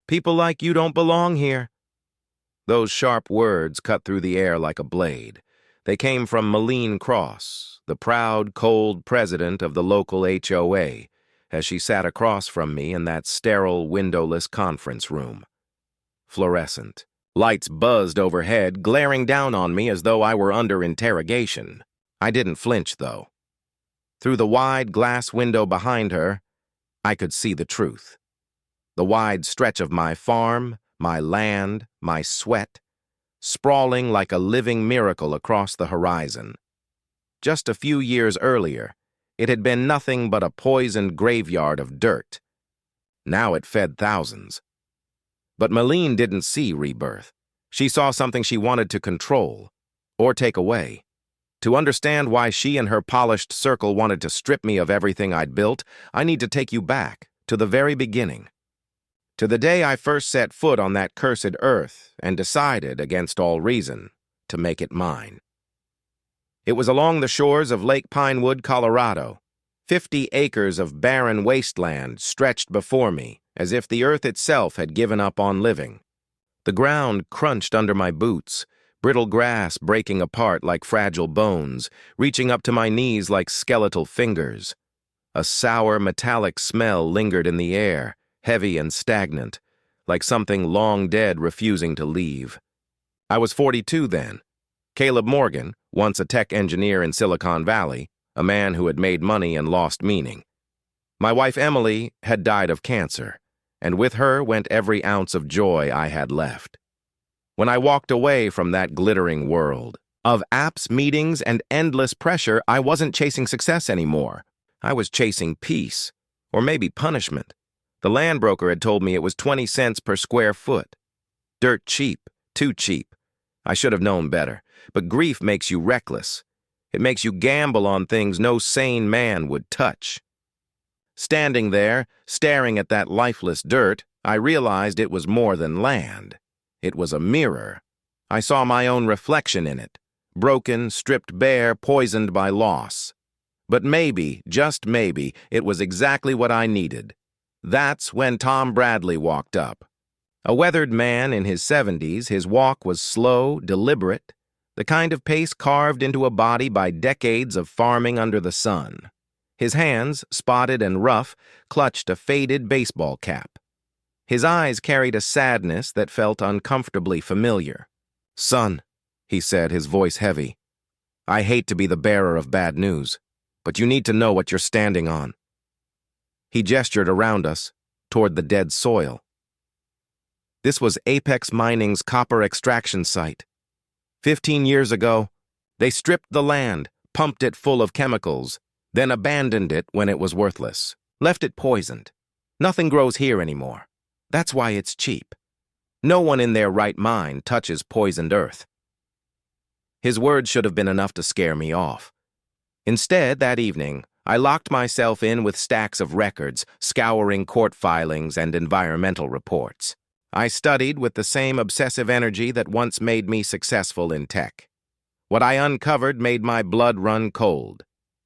People like you don't belong here." Those sharp words cut through the air like a blade. They came from Malene Cross, the proud, cold president of the local HOA, as she sat across from me in that sterile, windowless conference room. Fluorescent. Lights buzzed overhead, glaring down on me as though I were under interrogation. I didn't flinch, though. Through the wide glass window behind her, I could see the truth. The wide stretch of my farm, my land, my sweat, sprawling like a living miracle across the horizon. Just a few years earlier, it had been nothing but a poisoned graveyard of dirt. Now it fed thousands. But Malene didn't see rebirth. She saw something she wanted to control, or take away. To understand why she and her polished circle wanted to strip me of everything I'd built, I need to take you back, to the very beginning. To the day I first set foot on that cursed earth and decided, against all reason, to make it mine. It was along the shores of Lake Pinewood, Colorado. 50 acres of barren wasteland stretched before me, as if the earth itself had given up on living. The ground crunched under my boots, brittle grass breaking apart like fragile bones, reaching up to my knees like skeletal fingers. A sour, metallic smell lingered in the air, heavy and stagnant, like something long dead refusing to leave. I was 42 then. Caleb Morgan, once a tech engineer in Silicon Valley, a man who had made money and lost meaning. My wife Emily had died of cancer, and with her went every ounce of joy I had left. When I walked away from that glittering world of apps, meetings, and endless pressure, I wasn't chasing success anymore. I was chasing peace, or maybe punishment. The land broker had told me it was 20 cents per square foot. Dirt cheap, too cheap. I should have known better, but grief makes you reckless. It makes you gamble on things no sane man would touch. Standing there, staring at that lifeless dirt, I realized it was more than land. It was a mirror. I saw my own reflection in it, broken, stripped bare, poisoned by loss. But maybe, just maybe, it was exactly what I needed. That's when Tom Bradley walked up. A weathered man in his 70s, his walk was slow, deliberate, the kind of pace carved into a body by decades of farming under the sun. His hands, spotted and rough, clutched a faded baseball cap. His eyes carried a sadness that felt uncomfortably familiar. "Son," he said, his voice heavy, "I hate to be the bearer of bad news, but you need to know what you're standing on." He gestured around us, toward the dead soil. This was Apex Mining's copper extraction site. 15 years ago, they stripped the land, pumped it full of chemicals, then abandoned it when it was worthless, left it poisoned. Nothing grows here anymore. That's why it's cheap. No one in their right mind touches poisoned earth. His words should have been enough to scare me off. Instead, that evening, I locked myself in with stacks of records, scouring court filings and environmental reports. I studied with the same obsessive energy that once made me successful in tech. What I uncovered made my blood run cold.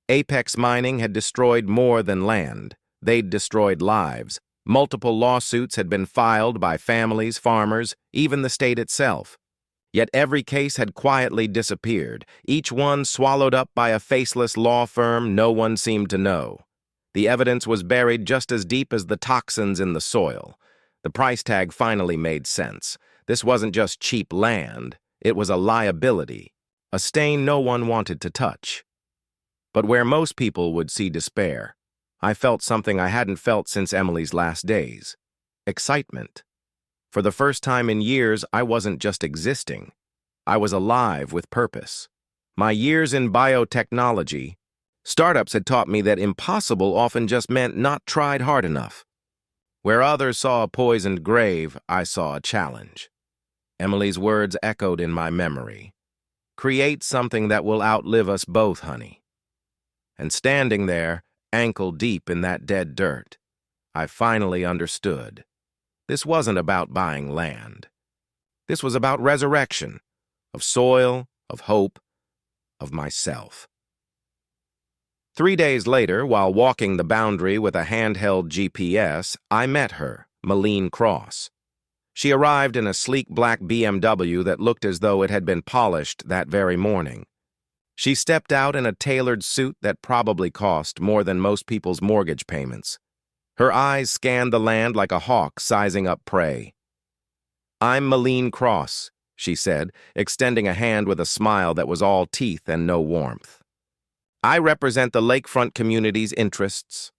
Apex Mining had destroyed more than land. They'd destroyed lives. Multiple lawsuits had been filed by families, farmers, even the state itself. Yet every case had quietly disappeared, each one swallowed up by a faceless law firm no one seemed to know. The evidence was buried just as deep as the toxins in the soil. The price tag finally made sense. This wasn't just cheap land, it was a liability, a stain no one wanted to touch. But where most people would see despair, I felt something I hadn't felt since Emily's last days. Excitement. For the first time in years, I wasn't just existing. I was alive with purpose. My years in biotechnology, startups had taught me that impossible often just meant not tried hard enough. Where others saw a poisoned grave, I saw a challenge. Emily's words echoed in my memory. "Create something that will outlive us both, honey." And standing there, ankle deep in that dead dirt, I finally understood. This wasn't about buying land. This was about resurrection, of soil, of hope, of myself. 3 days later, while walking the boundary with a handheld GPS, I met her, Malene Cross. She arrived in a sleek black BMW that looked as though it had been polished that very morning. She stepped out in a tailored suit that probably cost more than most people's mortgage payments. Her eyes scanned the land like a hawk sizing up prey. "I'm Malene Cross," she said, extending a hand with a smile that was all teeth and no warmth. "I represent the lakefront community's interests."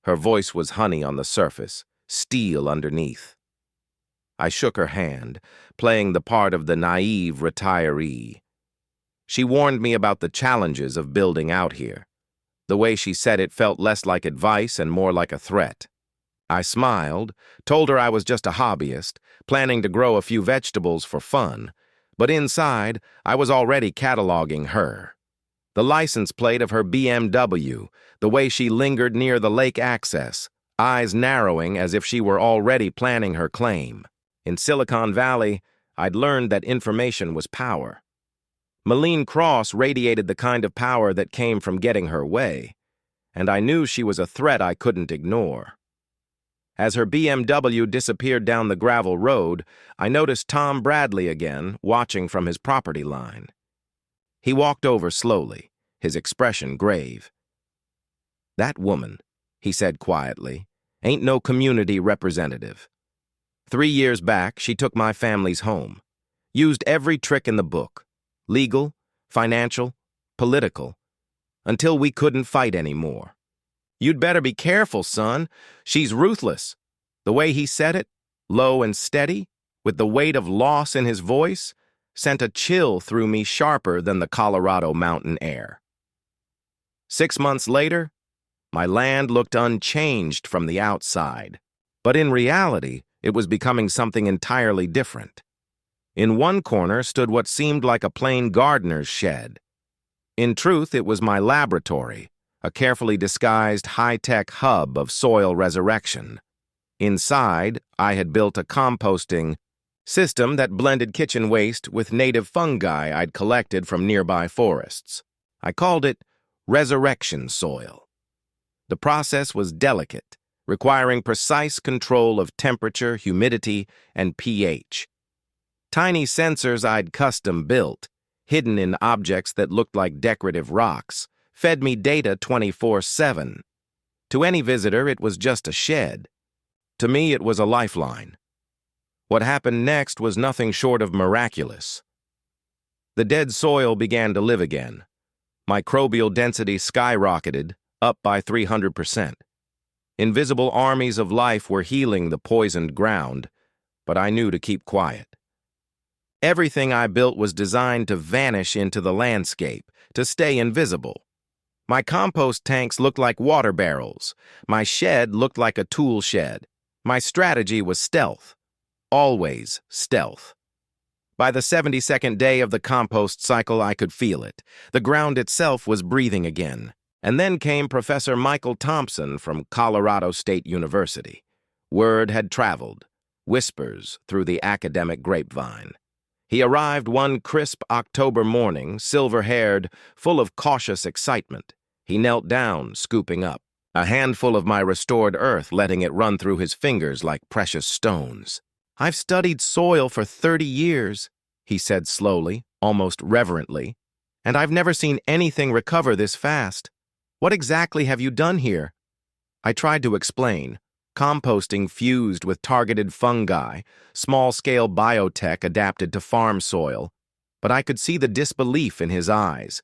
Her voice was honey on the surface, steel underneath. I shook her hand, playing the part of the naive retiree. She warned me about the challenges of building out here. The way she said it felt less like advice and more like a threat. I smiled, told her I was just a hobbyist, planning to grow a few vegetables for fun, but inside, I was already cataloging her. The license plate of her BMW, the way she lingered near the lake access, eyes narrowing as if she were already planning her claim. In Silicon Valley, I'd learned that information was power. Malene Cross radiated the kind of power that came from getting her way, and I knew she was a threat I couldn't ignore. As her BMW disappeared down the gravel road, I noticed Tom Bradley again, watching from his property line. He walked over slowly, his expression grave. "That woman," he said quietly, "ain't no community representative. 3 years back, she took my family's home. Used every trick in the book. Legal, financial, political. Until we couldn't fight anymore. You'd better be careful, son. She's ruthless." The way he said it, low and steady, with the weight of loss in his voice, sent a chill through me sharper than the Colorado mountain air. 6 months later, my land looked unchanged from the outside. But in reality, it was becoming something entirely different. In one corner stood what seemed like a plain gardener's shed. In truth, it was my laboratory, a carefully disguised high-tech hub of soil resurrection. Inside, I had built a composting system that blended kitchen waste with native fungi I'd collected from nearby forests. I called it resurrection soil. The process was delicate, requiring precise control of temperature, humidity, and pH. Tiny sensors I'd custom built, hidden in objects that looked like decorative rocks, fed me data 24/7. To any visitor, it was just a shed. To me, it was a lifeline. What happened next was nothing short of miraculous. The dead soil began to live again. Microbial density skyrocketed, up by 300%. Invisible armies of life were healing the poisoned ground, but I knew to keep quiet. Everything I built was designed to vanish into the landscape, to stay invisible. My compost tanks looked like water barrels. My shed looked like a tool shed. My strategy was stealth. Always stealth. By the 72nd day of the compost cycle, I could feel it. The ground itself was breathing again. And then came Professor Michael Thompson from Colorado State University. Word had traveled, whispers through the academic grapevine. He arrived one crisp October morning, silver-haired, full of cautious excitement. He knelt down, scooping up, a handful of my restored earth, letting it run through his fingers like precious stones. "I've studied soil for 30 years, he said slowly, almost reverently, "and I've never seen anything recover this fast. What exactly have you done here?" I tried to explain. Composting fused with targeted fungi, small-scale biotech adapted to farm soil, but I could see the disbelief in his eyes.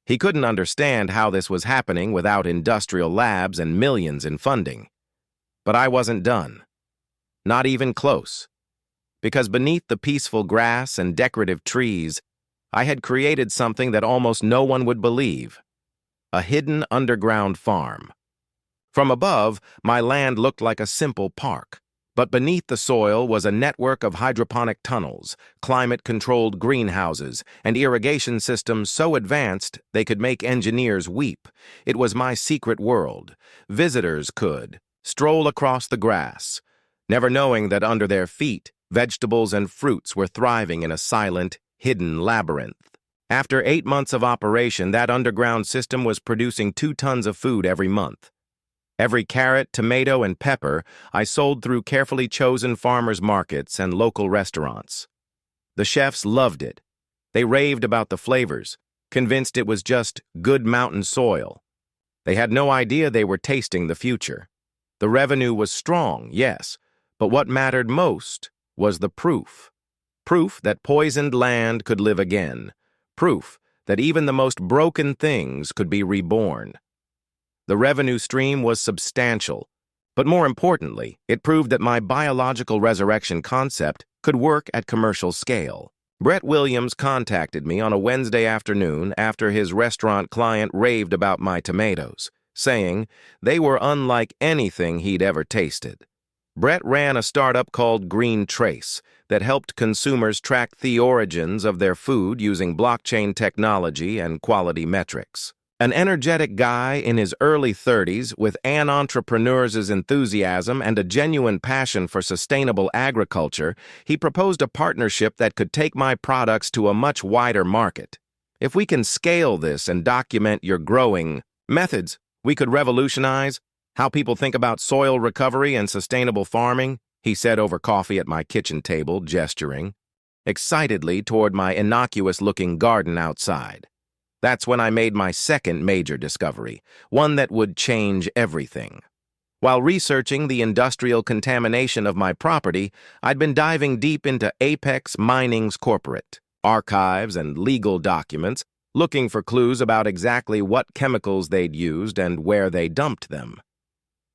He couldn't understand how this was happening without industrial labs and millions in funding. But I wasn't done. Not even close. Because beneath the peaceful grass and decorative trees, I had created something that almost no one would believe. A hidden underground farm. From above, my land looked like a simple park, but beneath the soil was a network of hydroponic tunnels, climate-controlled greenhouses, and irrigation systems so advanced they could make engineers weep. It was my secret world. Visitors could stroll across the grass, never knowing that under their feet, vegetables and fruits were thriving in a silent, hidden labyrinth. After 8 months of operation, that underground system was producing 2 tons of food every month. Every carrot, tomato, and pepper I sold through carefully chosen farmers markets and local restaurants. The chefs loved it. They raved about the flavors, convinced it was just good mountain soil. They had no idea they were tasting the future. The revenue was strong, yes, but what mattered most was the proof. Proof that poisoned land could live again. Proof that even the most broken things could be reborn. The revenue stream was substantial, but more importantly, it proved that my biological resurrection concept could work at commercial scale. Brett Williams contacted me on a Wednesday afternoon after his restaurant client raved about my tomatoes, saying they were unlike anything he'd ever tasted. Brett ran a startup called Green Trace that helped consumers track the origins of their food using blockchain technology and quality metrics. An energetic guy in his early 30s with an entrepreneur's enthusiasm and a genuine passion for sustainable agriculture, he proposed a partnership that could take my products to a much wider market. If we can scale this and document your growing methods, we could revolutionize how people think about soil recovery and sustainable farming, he said over coffee at my kitchen table, gesturing excitedly toward my innocuous-looking garden outside. That's when I made my second major discovery, one that would change everything. While researching the industrial contamination of my property, I'd been diving deep into Apex Mining's corporate archives and legal documents, looking for clues about exactly what chemicals they'd used and where they dumped them.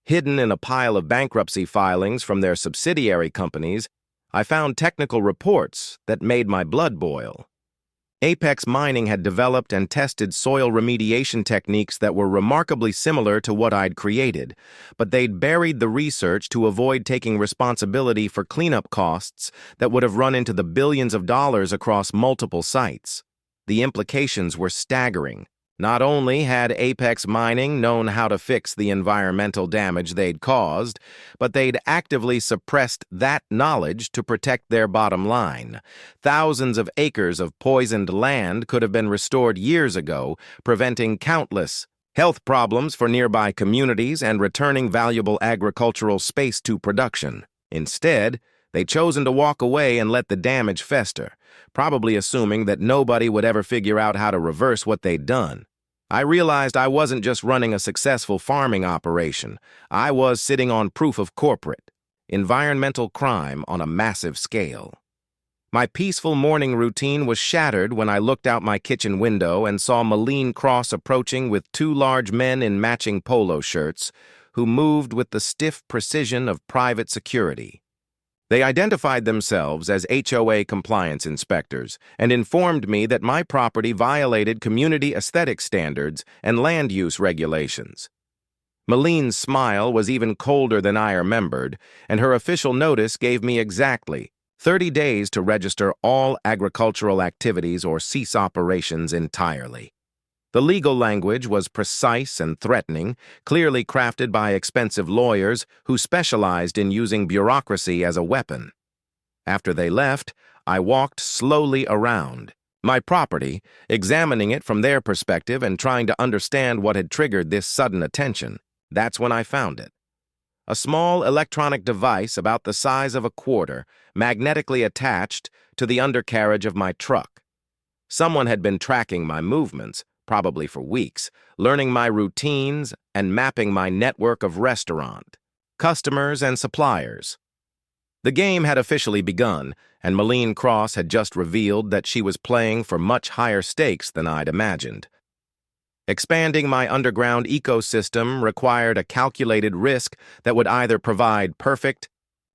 Hidden in a pile of bankruptcy filings from their subsidiary companies, I found technical reports that made my blood boil. Apex Mining had developed and tested soil remediation techniques that were remarkably similar to what I'd created, but they'd buried the research to avoid taking responsibility for cleanup costs that would have run into the billions of dollars across multiple sites. The implications were staggering. Not only had Apex Mining known how to fix the environmental damage they'd caused, but they'd actively suppressed that knowledge to protect their bottom line. Thousands of acres of poisoned land could have been restored years ago, preventing countless health problems for nearby communities and returning valuable agricultural space to production. Instead, they'd chosen to walk away and let the damage fester, probably assuming that nobody would ever figure out how to reverse what they'd done. I realized I wasn't just running a successful farming operation. I was sitting on proof of corporate, environmental crime on a massive scale. My peaceful morning routine was shattered when I looked out my kitchen window and saw Malene Cross approaching with two large men in matching polo shirts who moved with the stiff precision of private security. They identified themselves as HOA compliance inspectors and informed me that my property violated community aesthetic standards and land use regulations. Malene's smile was even colder than I remembered, and her official notice gave me exactly 30 days to register all agricultural activities or cease operations entirely. The legal language was precise and threatening, clearly crafted by expensive lawyers who specialized in using bureaucracy as a weapon. After they left, I walked slowly around my property, examining it from their perspective and trying to understand what had triggered this sudden attention. That's when I found it. A small electronic device about the size of a quarter, magnetically attached to the undercarriage of my truck. Someone had been tracking my movements, probably for weeks, learning my routines and mapping my network of restaurant, customers, and suppliers. The game had officially begun, and Malene Cross had just revealed that she was playing for much higher stakes than I'd imagined. Expanding my underground ecosystem required a calculated risk that would either provide perfect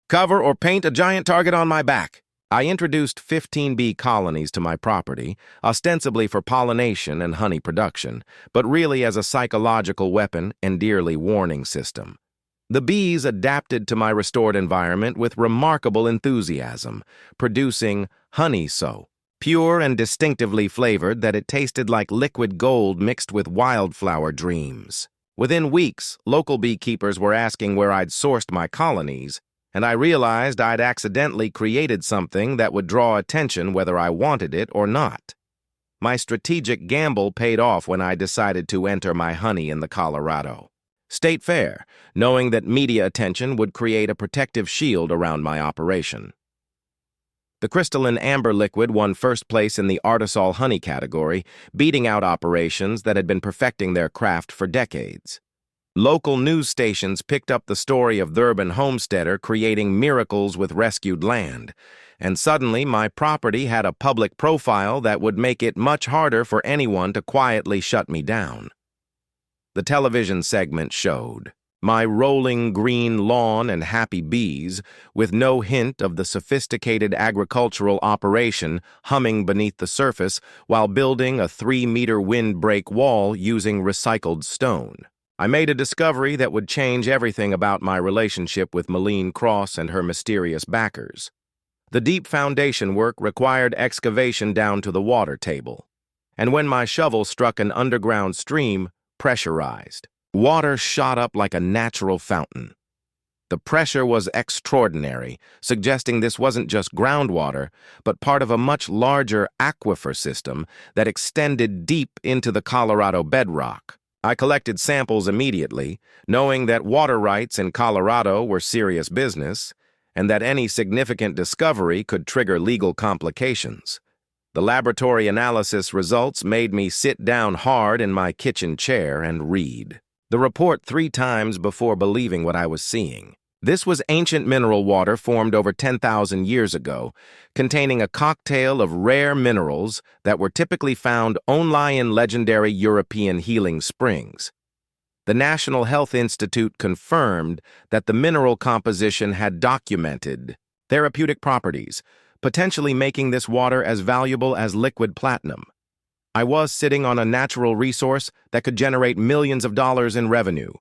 cover or paint a giant target on my back. I introduced 15 bee colonies to my property, ostensibly for pollination and honey production, but really as a psychological weapon and yearly warning system. The bees adapted to my restored environment with remarkable enthusiasm, producing honey so pure and distinctively flavored that it tasted like liquid gold mixed with wildflower dreams. Within weeks, local beekeepers were asking where I'd sourced my colonies, and I realized I'd accidentally created something that would draw attention whether I wanted it or not. My strategic gamble paid off when I decided to enter my honey in the Colorado. State fair, knowing that media attention would create a protective shield around my operation. The crystalline amber liquid won first place in the Artisol honey category, beating out operations that had been perfecting their craft for decades. Local news stations picked up the story of the urban homesteader creating miracles with rescued land, and suddenly my property had a public profile that would make it much harder for anyone to quietly shut me down. The television segment showed my rolling green lawn and happy bees, with no hint of the sophisticated agricultural operation humming beneath the surface while building a 3-meter windbreak wall using recycled stone. I made a discovery that would change everything about my relationship with Malene Cross and her mysterious backers. The deep foundation work required excavation down to the water table, and when my shovel struck an underground stream, pressurized, water shot up like a natural fountain. The pressure was extraordinary, suggesting this wasn't just groundwater, but part of a much larger aquifer system that extended deep into the Colorado bedrock. I collected samples immediately, knowing that water rights in Colorado were serious business, and that any significant discovery could trigger legal complications. The laboratory analysis results made me sit down hard in my kitchen chair and read the report 3 times before believing what I was seeing. This was ancient mineral water formed over 10,000 years ago, containing a cocktail of rare minerals that were typically found only in legendary European healing springs. The National Health Institute confirmed that the mineral composition had documented therapeutic properties, potentially making this water as valuable as liquid platinum. I was sitting on a natural resource that could generate millions of dollars in revenue.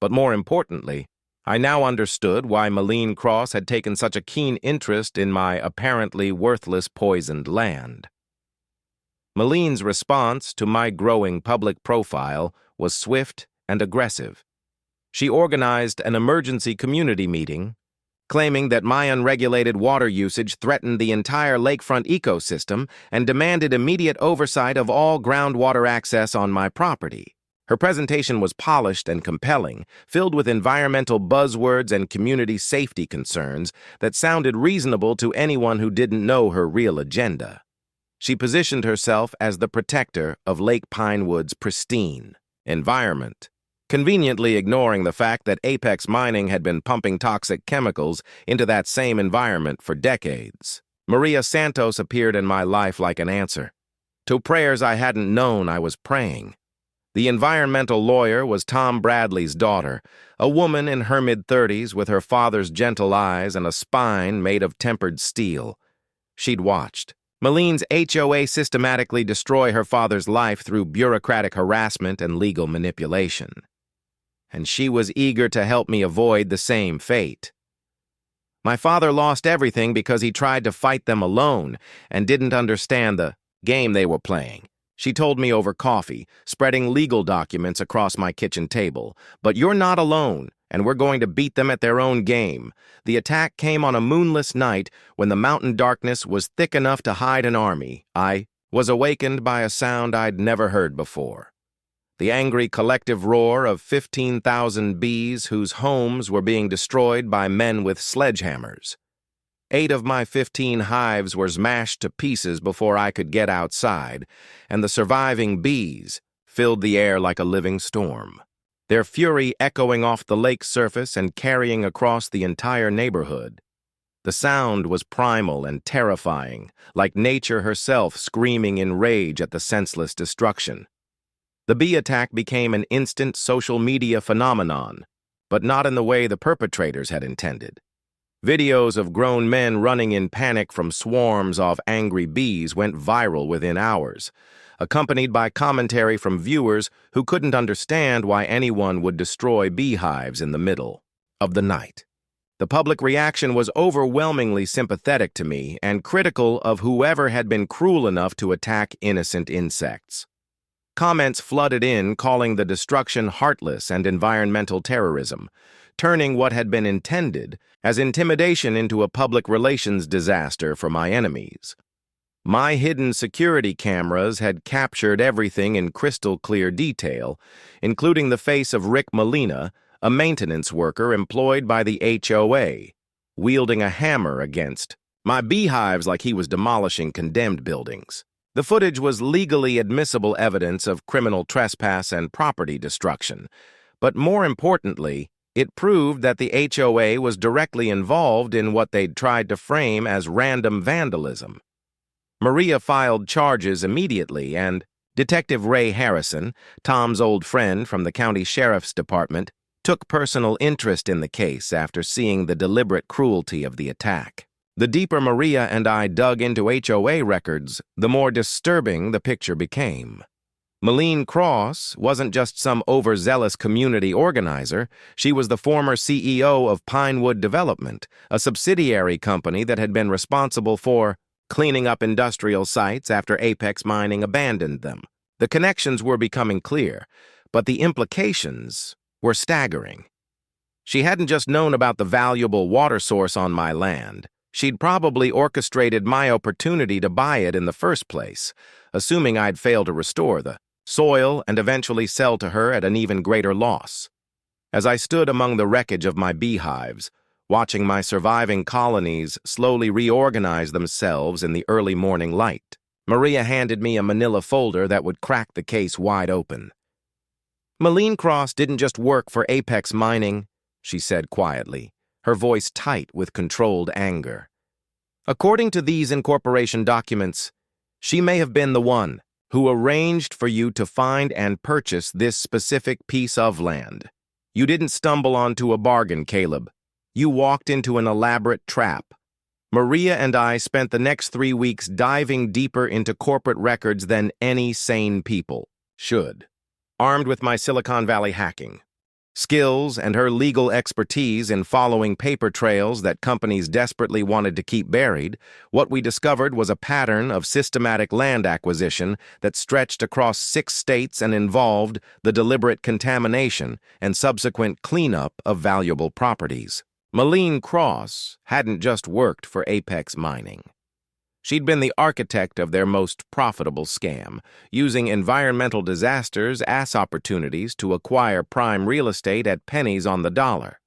But more importantly, I now understood why Malene Cross had taken such a keen interest in my apparently worthless poisoned land. Malene's response to my growing public profile was swift and aggressive. She organized an emergency community meeting, claiming that my unregulated water usage threatened the entire lakefront ecosystem and demanded immediate oversight of all groundwater access on my property. Her presentation was polished and compelling, filled with environmental buzzwords and community safety concerns that sounded reasonable to anyone who didn't know her real agenda. She positioned herself as the protector of Lake Pinewood's pristine environment, conveniently ignoring the fact that Apex Mining had been pumping toxic chemicals into that same environment for decades. Maria Santos appeared in my life like an answer to prayers I hadn't known I was praying. The environmental lawyer was Tom Bradley's daughter, a woman in her mid-30s with her father's gentle eyes and a spine made of tempered steel. She'd watched Malene's HOA systematically destroy her father's life through bureaucratic harassment and legal manipulation, and she was eager to help me avoid the same fate. My father lost everything because he tried to fight them alone and didn't understand the game they were playing. She told me over coffee, spreading legal documents across my kitchen table. But you're not alone, and we're going to beat them at their own game. The attack came on a moonless night when the mountain darkness was thick enough to hide an army. I was awakened by a sound I'd never heard before. The angry collective roar of 15,000 bees whose homes were being destroyed by men with sledgehammers. 8 of my 15 hives were smashed to pieces before I could get outside, and the surviving bees filled the air like a living storm, their fury echoing off the lake's surface and carrying across the entire neighborhood. The sound was primal and terrifying, like nature herself screaming in rage at the senseless destruction. The bee attack became an instant social media phenomenon, but not in the way the perpetrators had intended. Videos of grown men running in panic from swarms of angry bees went viral within hours, accompanied by commentary from viewers who couldn't understand why anyone would destroy beehives in the middle of the night. The public reaction was overwhelmingly sympathetic to me and critical of whoever had been cruel enough to attack innocent insects. Comments flooded in calling the destruction heartless and environmental terrorism, turning what had been intended as intimidation into a public relations disaster for my enemies. My hidden security cameras had captured everything in crystal clear detail, including the face of Rick Molina, a maintenance worker employed by the HOA, wielding a hammer against my beehives like he was demolishing condemned buildings. The footage was legally admissible evidence of criminal trespass and property destruction, but more importantly, it proved that the HOA was directly involved in what they'd tried to frame as random vandalism. Maria filed charges immediately, and Detective Ray Harrison, Tom's old friend from the county sheriff's department, took personal interest in the case after seeing the deliberate cruelty of the attack. The deeper Maria and I dug into HOA records, the more disturbing the picture became. Malene Cross wasn't just some overzealous community organizer. She was the former CEO of Pinewood Development, a subsidiary company that had been responsible for cleaning up industrial sites after Apex Mining abandoned them. The connections were becoming clear, but the implications were staggering. She hadn't just known about the valuable water source on my land. She'd probably orchestrated my opportunity to buy it in the first place, assuming I'd fail to restore the soil and eventually sell to her at an even greater loss. As I stood among the wreckage of my beehives, watching my surviving colonies slowly reorganize themselves in the early morning light, Maria handed me a manila folder that would crack the case wide open. Malene Cross didn't just work for Apex Mining, she said quietly, her voice tight with controlled anger. According to these incorporation documents, she may have been the one who arranged for you to find and purchase this specific piece of land. You didn't stumble onto a bargain, Caleb. You walked into an elaborate trap. Maria and I spent the next 3 weeks diving deeper into corporate records than any sane people should. Armed with my Silicon Valley hacking skills and her legal expertise in following paper trails that companies desperately wanted to keep buried, what we discovered was a pattern of systematic land acquisition that stretched across 6 states and involved the deliberate contamination and subsequent cleanup of valuable properties. Malene Cross hadn't just worked for Apex Mining. She'd been the architect of their most profitable scam, using environmental disasters as opportunities to acquire prime real estate at pennies on the dollar.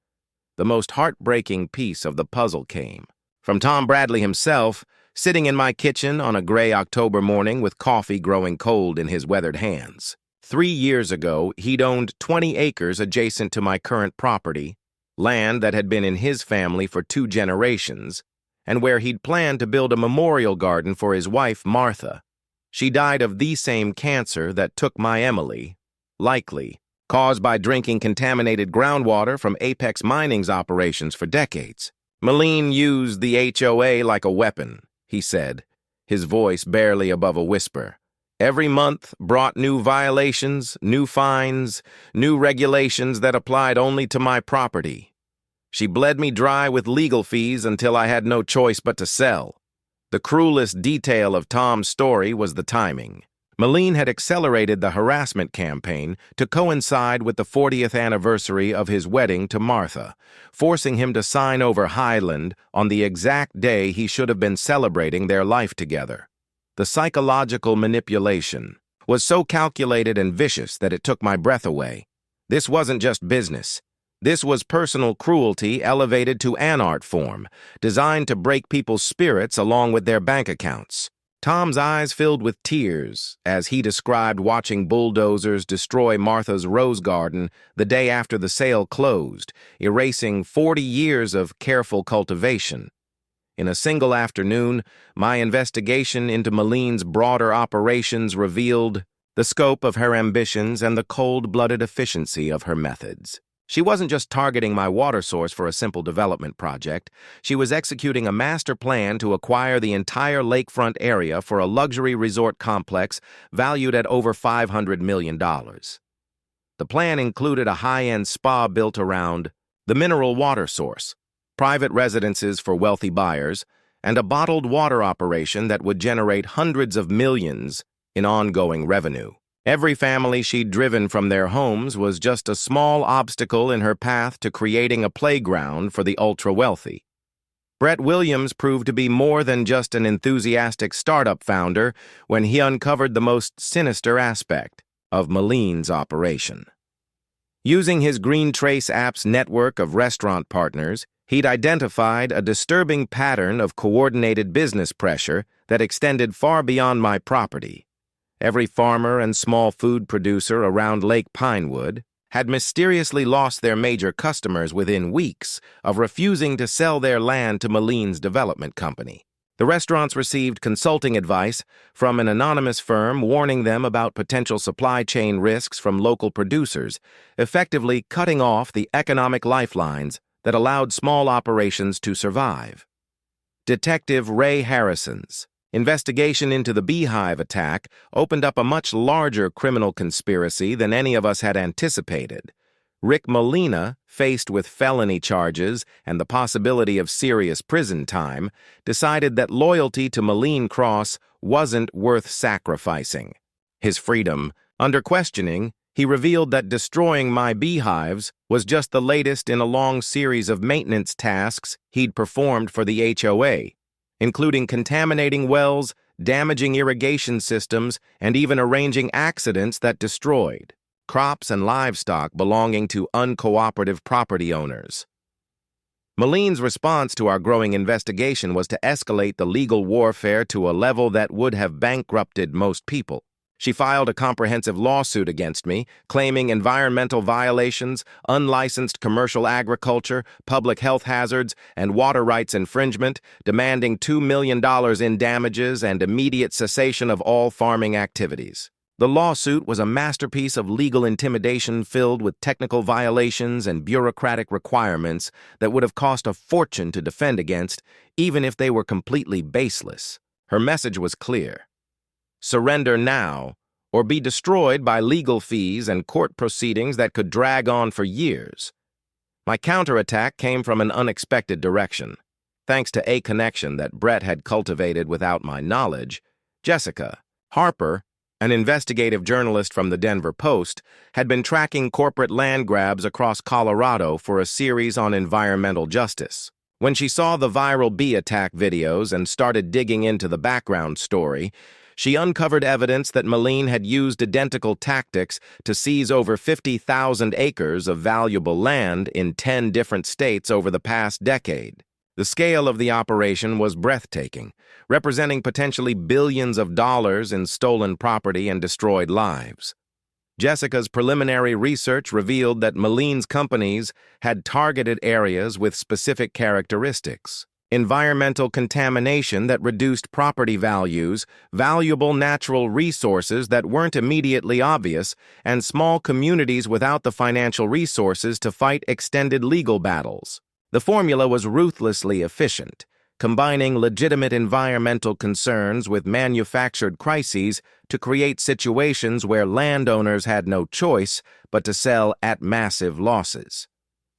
The most heartbreaking piece of the puzzle came from Tom Bradley himself, sitting in my kitchen on a gray October morning with coffee growing cold in his weathered hands. 3 years ago, he'd owned 20 acres adjacent to my current property, land that had been in his family for 2 generations, and where he'd planned to build a memorial garden for his wife, Martha. She died of the same cancer that took my Emily, likely caused by drinking contaminated groundwater from Apex Mining's operations for decades. Malene used the HOA like a weapon, he said, his voice barely above a whisper. Every month brought new violations, new fines, new regulations that applied only to my property. She bled me dry with legal fees until I had no choice but to sell. The cruelest detail of Tom's story was the timing. Malene had accelerated the harassment campaign to coincide with the 40th anniversary of his wedding to Martha, forcing him to sign over Highland on the exact day he should have been celebrating their life together. The psychological manipulation was so calculated and vicious that it took my breath away. This wasn't just business. This was personal cruelty elevated to an art form, designed to break people's spirits along with their bank accounts. Tom's eyes filled with tears as he described watching bulldozers destroy Martha's rose garden the day after the sale closed, erasing 40 years of careful cultivation. In a single afternoon, my investigation into Malene's broader operations revealed the scope of her ambitions and the cold-blooded efficiency of her methods. She wasn't just targeting my water source for a simple development project. She was executing a master plan to acquire the entire lakefront area for a luxury resort complex valued at over $500 million. The plan included a high-end spa built around the mineral water source, private residences for wealthy buyers, and a bottled water operation that would generate hundreds of millions in ongoing revenue. Every family she'd driven from their homes was just a small obstacle in her path to creating a playground for the ultra-wealthy. Brett Williams proved to be more than just an enthusiastic startup founder when he uncovered the most sinister aspect of Maline's operation. Using his Green Trace app's network of restaurant partners, he'd identified a disturbing pattern of coordinated business pressure that extended far beyond my property. Every farmer and small food producer around Lake Pinewood had mysteriously lost their major customers within weeks of refusing to sell their land to Maline's development company. The restaurants received consulting advice from an anonymous firm warning them about potential supply chain risks from local producers, effectively cutting off the economic lifelines that allowed small operations to survive. Detective Ray Harrison's investigation into the Beehive attack opened up a much larger criminal conspiracy than any of us had anticipated. Rick Molina, faced with felony charges and the possibility of serious prison time, decided that loyalty to Maline Cross wasn't worth sacrificing. His freedom, under questioning, he revealed that destroying my beehives was just the latest in a long series of maintenance tasks he'd performed for the HOA, including contaminating wells, damaging irrigation systems, and even arranging accidents that destroyed crops and livestock belonging to uncooperative property owners. Maline's response to our growing investigation was to escalate the legal warfare to a level that would have bankrupted most people. She filed a comprehensive lawsuit against me, claiming environmental violations, unlicensed commercial agriculture, public health hazards, and water rights infringement, demanding $2 million in damages and immediate cessation of all farming activities. The lawsuit was a masterpiece of legal intimidation filled with technical violations and bureaucratic requirements that would have cost a fortune to defend against, even if they were completely baseless. Her message was clear: surrender now, or be destroyed by legal fees and court proceedings that could drag on for years. My counterattack came from an unexpected direction. Thanks to a connection that Brett had cultivated without my knowledge, Jessica Harper, an investigative journalist from the Denver Post, had been tracking corporate land grabs across Colorado for a series on environmental justice. When she saw the viral bee attack videos and started digging into the background story, she uncovered evidence that Maline had used identical tactics to seize over 50,000 acres of valuable land in 10 different states over the past decade. The scale of the operation was breathtaking, representing potentially billions of dollars in stolen property and destroyed lives. Jessica's preliminary research revealed that Maline's companies had targeted areas with specific characteristics: environmental contamination that reduced property values, valuable natural resources that weren't immediately obvious, and small communities without the financial resources to fight extended legal battles. The formula was ruthlessly efficient, combining legitimate environmental concerns with manufactured crises to create situations where landowners had no choice but to sell at massive losses.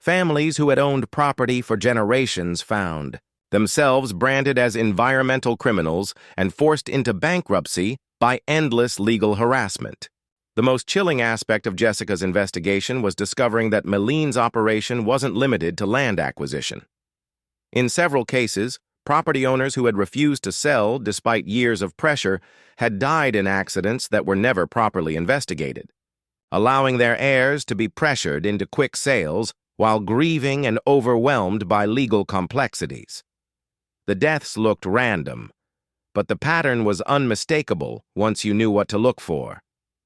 Families who had owned property for generations found themselves branded as environmental criminals and forced into bankruptcy by endless legal harassment. The most chilling aspect of Jessica's investigation was discovering that Maline's operation wasn't limited to land acquisition. In several cases, property owners who had refused to sell despite years of pressure had died in accidents that were never properly investigated, allowing their heirs to be pressured into quick sales while grieving and overwhelmed by legal complexities. The deaths looked random, but the pattern was unmistakable once you knew what to look for.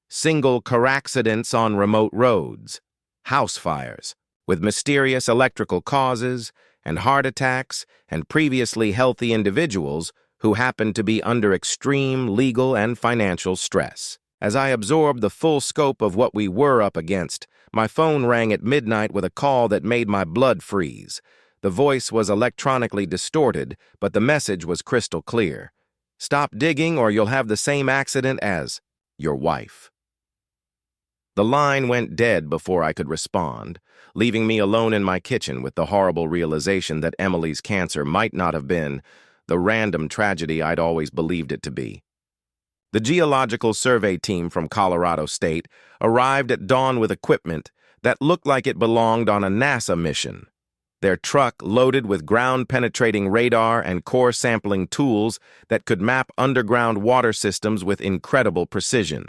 Single car accidents on remote roads, house fires with mysterious electrical causes, and heart attacks, and previously healthy individuals who happened to be under extreme legal and financial stress. As I absorbed the full scope of what we were up against, my phone rang at midnight with a call that made my blood freeze. The voice was electronically distorted, but the message was crystal clear. Stop digging or you'll have the same accident as your wife. The line went dead before I could respond, leaving me alone in my kitchen with the horrible realization that Emily's cancer might not have been the random tragedy I'd always believed it to be. The Geological Survey team from Colorado State arrived at dawn with equipment that looked like it belonged on a NASA mission. their truck loaded with ground-penetrating radar and core-sampling tools that could map underground water systems with incredible precision.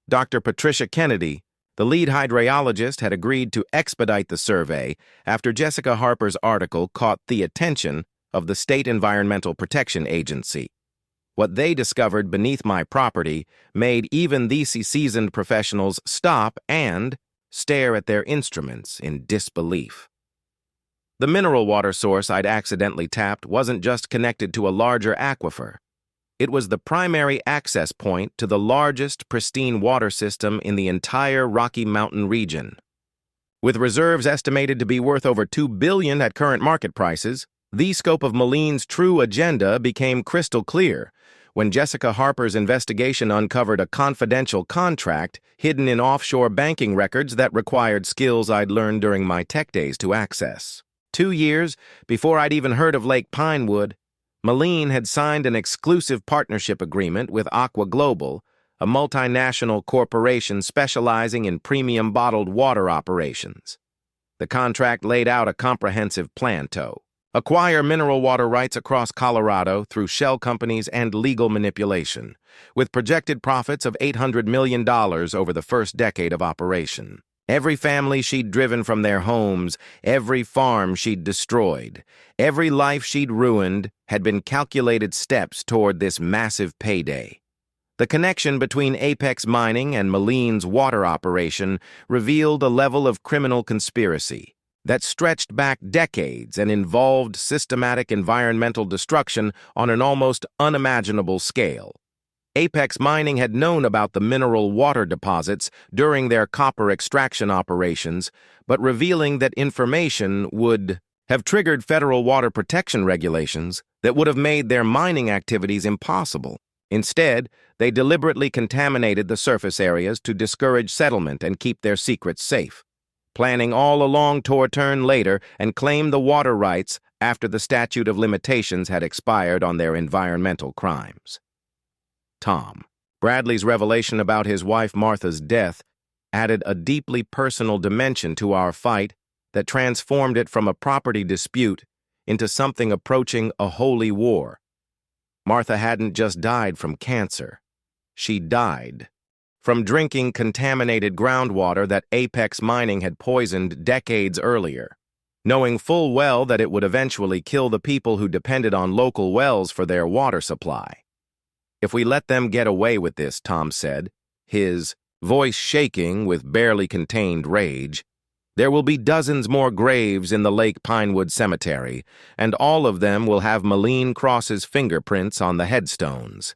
Dr. Patricia Kennedy, the lead hydrologist, had agreed to expedite the survey after Jessica Harper's article caught the attention of the State Environmental Protection Agency. What they discovered beneath my property made even these seasoned professionals stop and stare at their instruments in disbelief. The mineral water source I'd accidentally tapped wasn't just connected to a larger aquifer. It was the primary access point to the largest pristine water system in the entire Rocky Mountain region. With reserves estimated to be worth over $2 billion at current market prices, the scope of Maline's true agenda became crystal clear when Jessica Harper's investigation uncovered a confidential contract hidden in offshore banking records that required skills I'd learned during my tech days to access. 2 years before I'd even heard of Lake Pinewood, Maline had signed an exclusive partnership agreement with Aqua Global, a multinational corporation specializing in premium bottled water operations. The contract laid out a comprehensive plan to acquire mineral water rights across Colorado through shell companies and legal manipulation, with projected profits of $800 million over the first decade of operation. Every family she'd driven from their homes, every farm she'd destroyed, every life she'd ruined had been calculated steps toward this massive payday. The connection between Apex Mining and Maline's water operation revealed a level of criminal conspiracy that stretched back decades and involved systematic environmental destruction on an almost unimaginable scale. Apex Mining had known about the mineral water deposits during their copper extraction operations, but revealing that information would have triggered federal water protection regulations that would have made their mining activities impossible. Instead, they deliberately contaminated the surface areas to discourage settlement and keep their secrets safe, planning all along to return later and claim the water rights after the statute of limitations had expired on their environmental crimes. Tom. Bradley's revelation about his wife Martha's death added a deeply personal dimension to our fight that transformed it from a property dispute into something approaching a holy war. Martha hadn't just died from cancer. She died from drinking contaminated groundwater that Apex Mining had poisoned decades earlier, knowing full well that it would eventually kill the people who depended on local wells for their water supply. "If we let them get away with this," Tom said, his voice shaking with barely contained rage, "there will be dozens more graves in the Lake Pinewood Cemetery, and all of them will have Maline Cross's fingerprints on the headstones."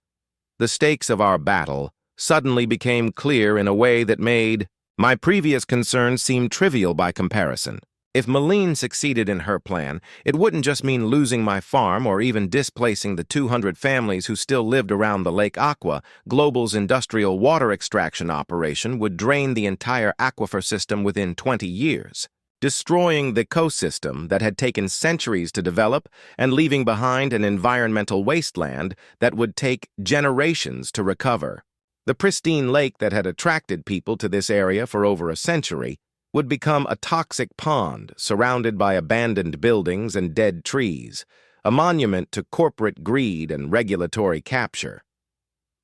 The stakes of our battle suddenly became clear in a way that made my previous concerns seem trivial by comparison. If Maline succeeded in her plan, it wouldn't just mean losing my farm or even displacing the 200 families who still lived around the Lake Aqua. Global's industrial water extraction operation would drain the entire aquifer system within 20 years, destroying the ecosystem that had taken centuries to develop and leaving behind an environmental wasteland that would take generations to recover. The pristine lake that had attracted people to this area for over a century would become a toxic pond surrounded by abandoned buildings and dead trees, a monument to corporate greed and regulatory capture.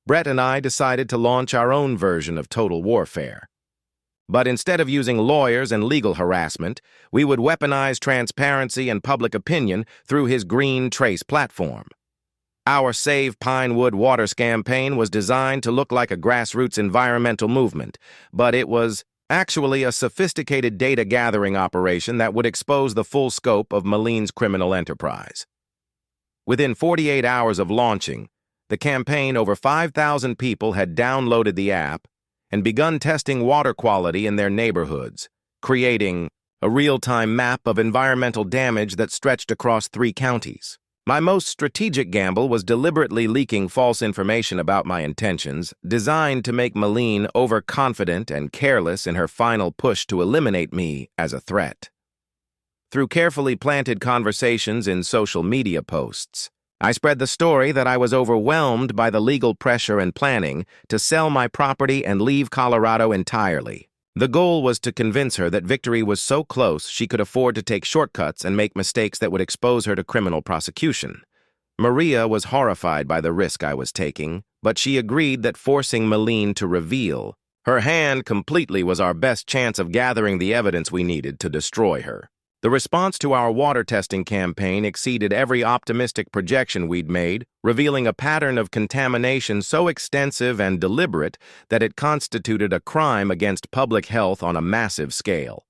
Brett and I decided to launch our own version of total warfare. But instead of using lawyers and legal harassment, we would weaponize transparency and public opinion through his Green Trace platform. Our Save Pinewood Waters campaign was designed to look like a grassroots environmental movement, but it was actually a sophisticated data-gathering operation that would expose the full scope of Maline's criminal enterprise. Within 48 hours of launching the campaign, over 5,000 people had downloaded the app and begun testing water quality in their neighborhoods, creating a real-time map of environmental damage that stretched across 3 counties. My most strategic gamble was deliberately leaking false information about my intentions, designed to make Maline overconfident and careless in her final push to eliminate me as a threat. Through carefully planted conversations in social media posts, I spread the story that I was overwhelmed by the legal pressure and planning to sell my property and leave Colorado entirely. The goal was to convince her that victory was so close she could afford to take shortcuts and make mistakes that would expose her to criminal prosecution. Maria was horrified by the risk I was taking, but she agreed that forcing Malene to reveal her hand completely was our best chance of gathering the evidence we needed to destroy her. The response to our water testing campaign exceeded every optimistic projection we'd made, revealing a pattern of contamination so extensive and deliberate that it constituted a crime against public health on a massive scale.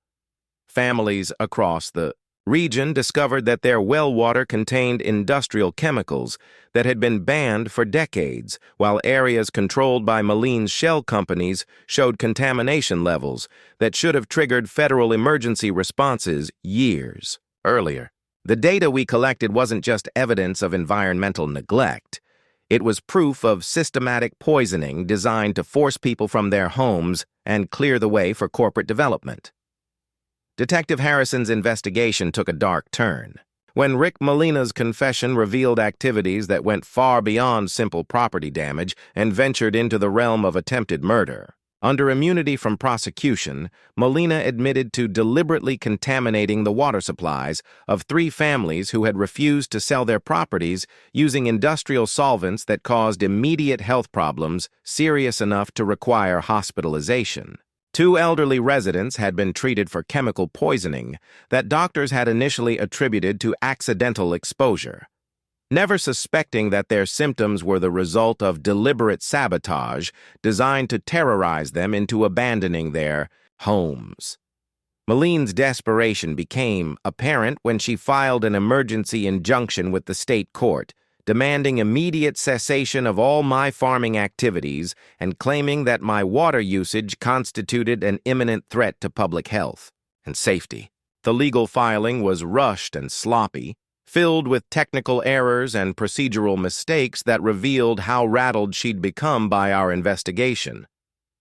Families across the region discovered that their well water contained industrial chemicals that had been banned for decades, while areas controlled by Malene's shell companies showed contamination levels that should have triggered federal emergency responses years earlier. The data we collected wasn't just evidence of environmental neglect. It was proof of systematic poisoning designed to force people from their homes and clear the way for corporate development. Detective Harrison's investigation took a dark turn. When Rick Molina's confession revealed activities that went far beyond simple property damage and ventured into the realm of attempted murder. Under immunity from prosecution, Molina admitted to deliberately contaminating the water supplies of 3 families who had refused to sell their properties using industrial solvents that caused immediate health problems serious enough to require hospitalization. 2 elderly residents had been treated for chemical poisoning that doctors had initially attributed to accidental exposure, never suspecting that their symptoms were the result of deliberate sabotage designed to terrorize them into abandoning their homes. Malene's desperation became apparent when she filed an emergency injunction with the state court, demanding immediate cessation of all my farming activities and claiming that my water usage constituted an imminent threat to public health and safety. The legal filing was rushed and sloppy, filled with technical errors and procedural mistakes that revealed how rattled she'd become by our investigation.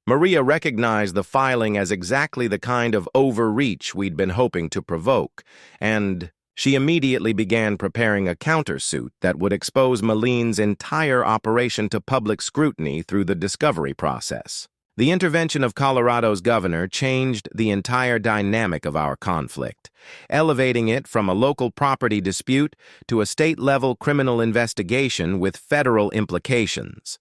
Maria recognized the filing as exactly the kind of overreach we'd been hoping to provoke, and she immediately began preparing a countersuit that would expose Malene's entire operation to public scrutiny through the discovery process. The intervention of Colorado's governor changed the entire dynamic of our conflict, elevating it from a local property dispute to a state-level criminal investigation with federal implications.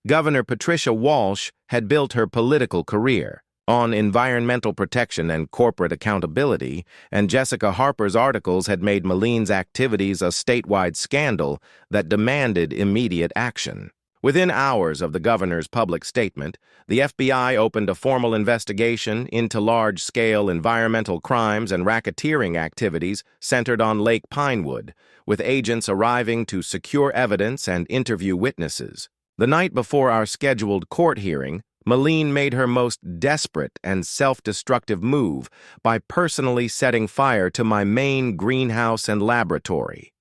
Governor Patricia Walsh had built her political career on environmental protection and corporate accountability, and Jessica Harper's articles had made Malene's activities a statewide scandal that demanded immediate action. Within hours of the governor's public statement, the FBI opened a formal investigation into large-scale environmental crimes and racketeering activities centered on Lake Pinewood, with agents arriving to secure evidence and interview witnesses. The night before our scheduled court hearing, Malene made her most desperate and self-destructive move by personally setting fire to my main greenhouse and laboratory,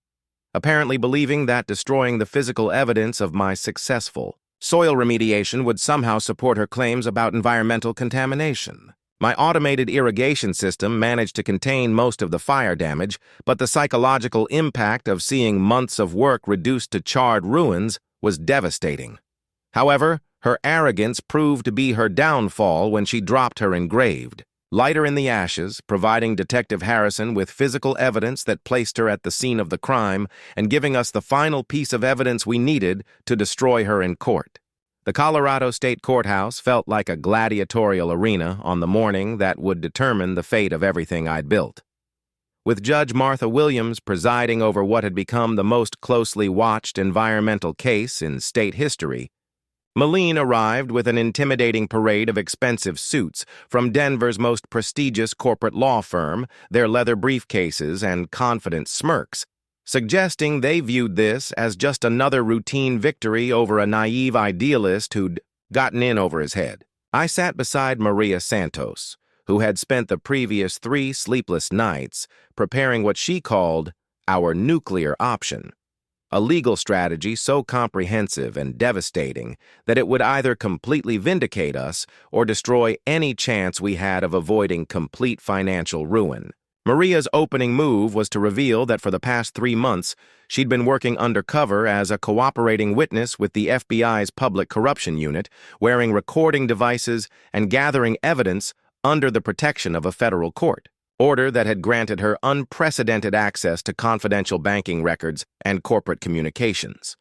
apparently believing that destroying the physical evidence of my successful soil remediation would somehow support her claims about environmental contamination. My automated irrigation system managed to contain most of the fire damage, but the psychological impact of seeing months of work reduced to charred ruins was devastating. However, her arrogance proved to be her downfall when she dropped her engraved lighter in the ashes, providing Detective Harrison with physical evidence that placed her at the scene of the crime and giving us the final piece of evidence we needed to destroy her in court. The Colorado State Courthouse felt like a gladiatorial arena on the morning that would determine the fate of everything I'd built. With Judge Martha Williams presiding over what had become the most closely watched environmental case in state history, Malene arrived with an intimidating parade of expensive suits from Denver's most prestigious corporate law firm, their leather briefcases and confident smirks, suggesting they viewed this as just another routine victory over a naive idealist who'd gotten in over his head. I sat beside Maria Santos, who had spent the previous 3 sleepless nights preparing what she called our nuclear option, a legal strategy so comprehensive and devastating that it would either completely vindicate us or destroy any chance we had of avoiding complete financial ruin. Maria's opening move was to reveal that for the past 3 months, she'd been working undercover as a cooperating witness with the FBI's Public Corruption Unit, wearing recording devices and gathering evidence under the protection of a federal court order that had granted her unprecedented access to confidential banking records and corporate communications.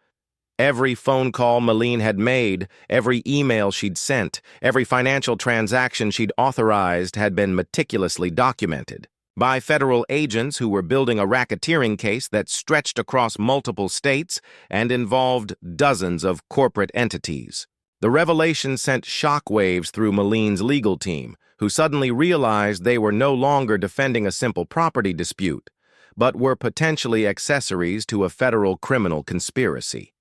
Every phone call Malene had made, every email she'd sent, every financial transaction she'd authorized had been meticulously documented by federal agents who were building a racketeering case that stretched across multiple states and involved dozens of corporate entities. The revelation sent shockwaves through Malene's legal team, who suddenly realized they were no longer defending a simple property dispute, but were potentially accessories to a federal criminal conspiracy.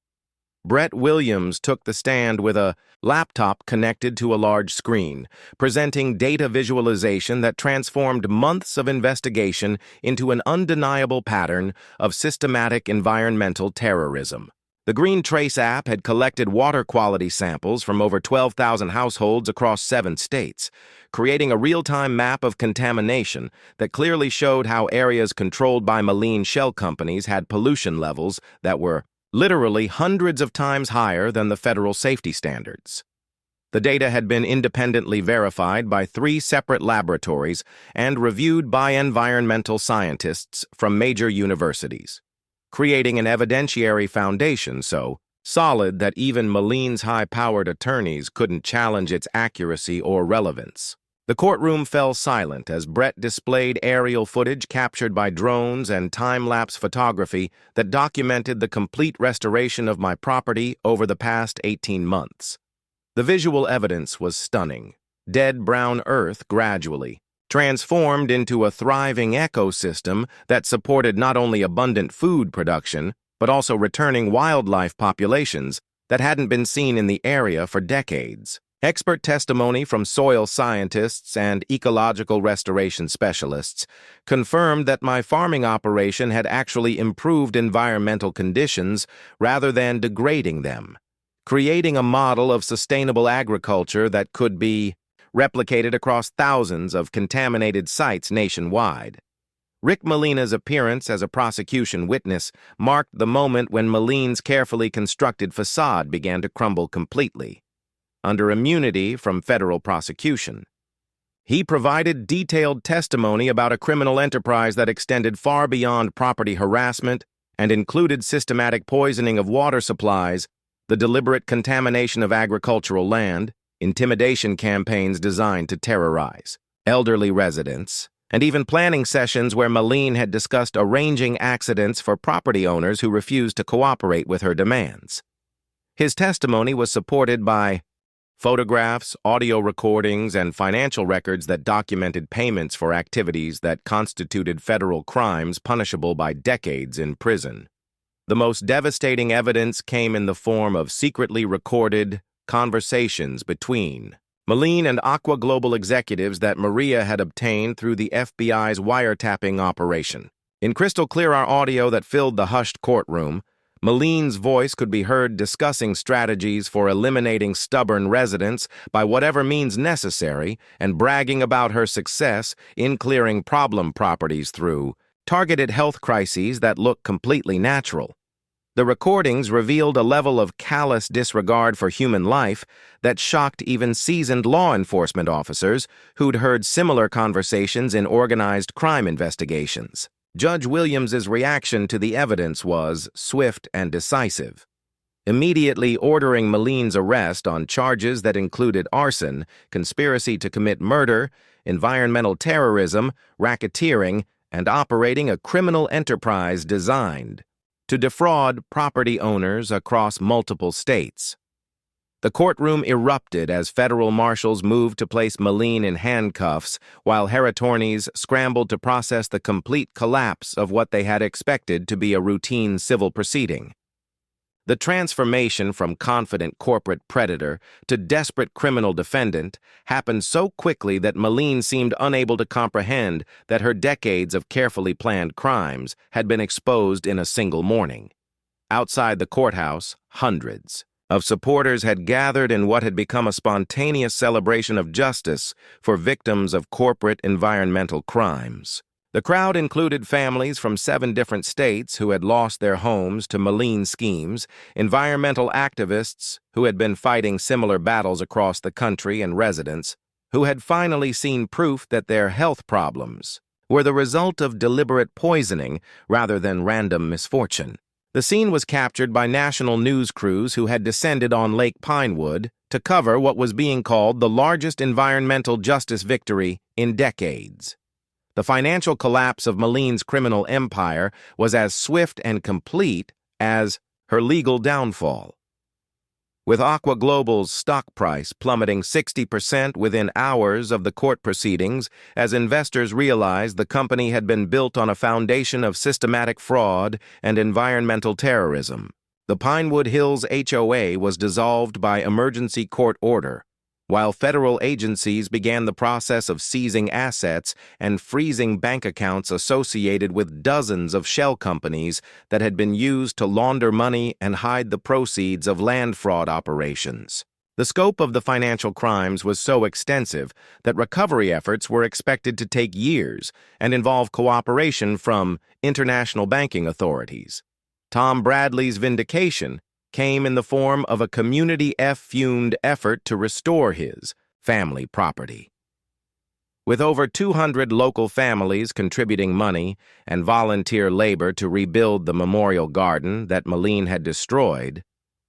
Brett Williams took the stand with a laptop connected to a large screen, presenting data visualization that transformed months of investigation into an undeniable pattern of systematic environmental terrorism. The Green Trace app had collected water quality samples from over 12,000 households across 7 states, creating a real-time map of contamination that clearly showed how areas controlled by Malene shell companies had pollution levels that were literally hundreds of times higher than the federal safety standards. The data had been independently verified by 3 separate laboratories and reviewed by environmental scientists from major universities, creating an evidentiary foundation so solid that even Malene's high-powered attorneys couldn't challenge its accuracy or relevance. The courtroom fell silent as Brett displayed aerial footage captured by drones and time-lapse photography that documented the complete restoration of my property over the past 18 months. The visual evidence was stunning. Dead brown earth gradually transformed into a thriving ecosystem that supported not only abundant food production, but also returning wildlife populations that hadn't been seen in the area for decades. Expert testimony from soil scientists and ecological restoration specialists confirmed that my farming operation had actually improved environmental conditions rather than degrading them, creating a model of sustainable agriculture that could be replicated across thousands of contaminated sites nationwide. Rick Molina's appearance as a prosecution witness marked the moment when Malene's carefully constructed facade began to crumble completely, under immunity from federal prosecution. He provided detailed testimony about a criminal enterprise that extended far beyond property harassment and included systematic poisoning of water supplies, the deliberate contamination of agricultural land, intimidation campaigns designed to terrorize elderly residents, and even planning sessions where Malene had discussed arranging accidents for property owners who refused to cooperate with her demands. His testimony was supported by photographs, audio recordings, and financial records that documented payments for activities that constituted federal crimes punishable by decades in prison. The most devastating evidence came in the form of secretly recorded conversations between Malene and Aqua Global executives that Maria had obtained through the FBI's wiretapping operation. In crystal clear audio that filled the hushed courtroom, Malene's voice could be heard discussing strategies for eliminating stubborn residents by whatever means necessary and bragging about her success in clearing problem properties through targeted health crises that look completely natural. The recordings revealed a level of callous disregard for human life that shocked even seasoned law enforcement officers who'd heard similar conversations in organized crime investigations. Judge Williams's reaction to the evidence was swift and decisive, immediately ordering Malene's arrest on charges that included arson, conspiracy to commit murder, environmental terrorism, racketeering, and operating a criminal enterprise designed to defraud property owners across multiple states. The courtroom erupted as federal marshals moved to place Malene in handcuffs, while her attorneys scrambled to process the complete collapse of what they had expected to be a routine civil proceeding. The transformation from confident corporate predator to desperate criminal defendant happened so quickly that Malene seemed unable to comprehend that her decades of carefully planned crimes had been exposed in a single morning. Outside the courthouse, hundreds of supporters had gathered in what had become a spontaneous celebration of justice for victims of corporate environmental crimes. The crowd included families from 7 different states who had lost their homes to Malene schemes, environmental activists who had been fighting similar battles across the country, and residents who had finally seen proof that their health problems were the result of deliberate poisoning rather than random misfortune. The scene was captured by national news crews who had descended on Lake Pinewood to cover what was being called the largest environmental justice victory in decades. The financial collapse of Maline's criminal empire was as swift and complete as her legal downfall. With Aqua Global's stock price plummeting 60% within hours of the court proceedings, as investors realized the company had been built on a foundation of systematic fraud and environmental terrorism, the Pinewood Hills HOA was dissolved by emergency court order, while federal agencies began the process of seizing assets and freezing bank accounts associated with dozens of shell companies that had been used to launder money and hide the proceeds of land fraud operations. The scope of the financial crimes was so extensive that recovery efforts were expected to take years and involve cooperation from international banking authorities. Tom Bradley's vindication came in the form of a community-fueled effort to restore his family property. With over 200 local families contributing money and volunteer labor to rebuild the memorial garden that Maline had destroyed,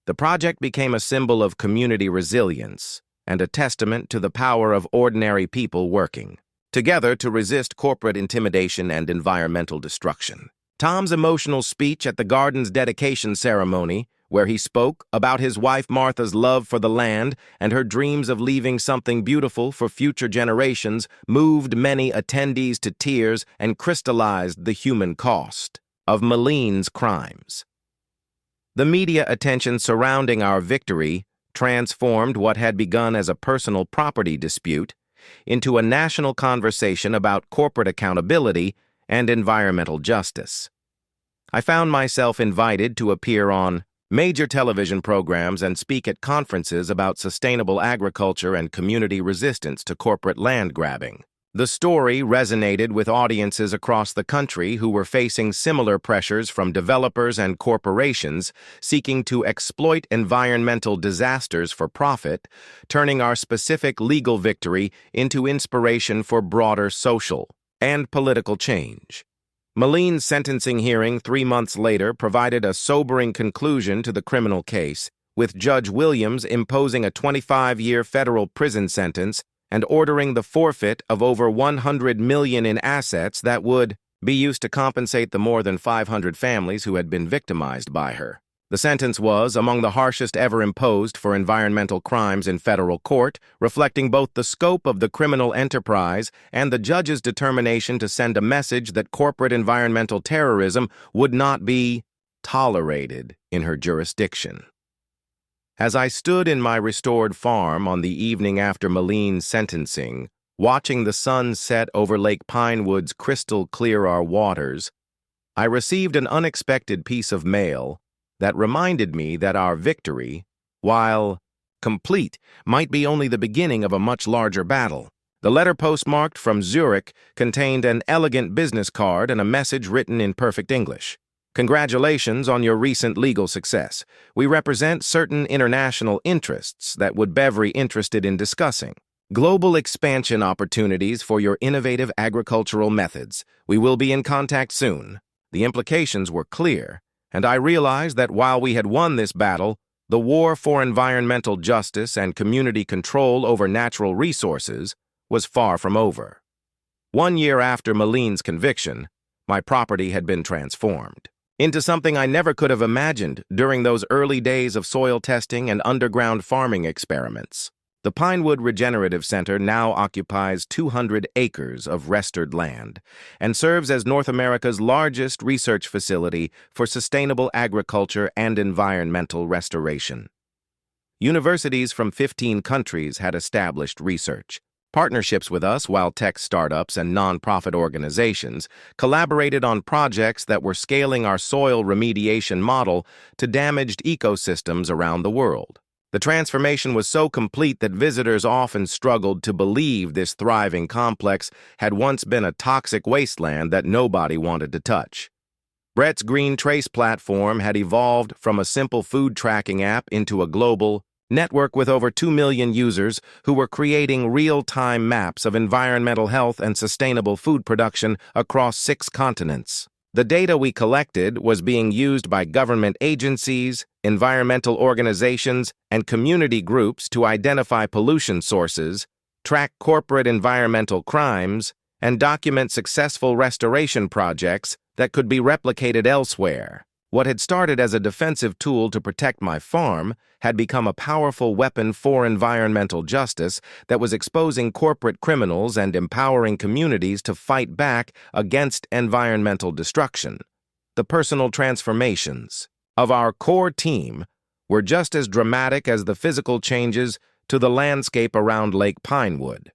the project became a symbol of community resilience and a testament to the power of ordinary people working together to resist corporate intimidation and environmental destruction. Tom's emotional speech at the garden's dedication ceremony, where he spoke about his wife Martha's love for the land and her dreams of leaving something beautiful for future generations, moved many attendees to tears and crystallized the human cost of Maline's crimes. The media attention surrounding our victory transformed what had begun as a personal property dispute into a national conversation about corporate accountability and environmental justice. I found myself invited to appear on major television programs and speak at conferences about sustainable agriculture and community resistance to corporate land grabbing. The story resonated with audiences across the country who were facing similar pressures from developers and corporations seeking to exploit environmental disasters for profit, turning our specific legal victory into inspiration for broader social and political change. Maline's sentencing hearing 3 months later provided a sobering conclusion to the criminal case, with Judge Williams imposing a 25-year federal prison sentence and ordering the forfeit of over $100 million in assets that would be used to compensate the more than 500 families who had been victimized by her. The sentence was among the harshest ever imposed for environmental crimes in federal court, reflecting both the scope of the criminal enterprise and the judge's determination to send a message that corporate environmental terrorism would not be tolerated in her jurisdiction. As I stood in my restored farm on the evening after Maline's sentencing, watching the sun set over Lake Pinewood's crystal-clear waters, I received an unexpected piece of mail that reminded me that our victory, while complete, might be only the beginning of a much larger battle. The letter, postmarked from Zurich, contained an elegant business card and a message written in perfect English. Congratulations on your recent legal success. We represent certain international interests that would be very interested in discussing global expansion opportunities for your innovative agricultural methods. We will be in contact soon. The implications were clear, and I realized that while we had won this battle, the war for environmental justice and community control over natural resources was far from over. 1 year after Maline's conviction, my property had been transformed into something I never could have imagined during those early days of soil testing and underground farming experiments. The Pinewood Regenerative Center now occupies 200 acres of restored land and serves as North America's largest research facility for sustainable agriculture and environmental restoration. Universities from 15 countries had established research. Partnerships with us, while tech startups and nonprofit organizations collaborated on projects that were scaling our soil remediation model to damaged ecosystems around the world. The transformation was so complete that visitors often struggled to believe this thriving complex had once been a toxic wasteland that nobody wanted to touch. Brett's Green Trace platform had evolved from a simple food tracking app into a global network with over 2 million users who were creating real-time maps of environmental health and sustainable food production across 6 continents. The data we collected was being used by government agencies, environmental organizations, and community groups to identify pollution sources, track corporate environmental crimes, and document successful restoration projects that could be replicated elsewhere. What had started as a defensive tool to protect my farm had become a powerful weapon for environmental justice that was exposing corporate criminals and empowering communities to fight back against environmental destruction. The personal transformations of our core team were just as dramatic as the physical changes to the landscape around Lake Pinewood.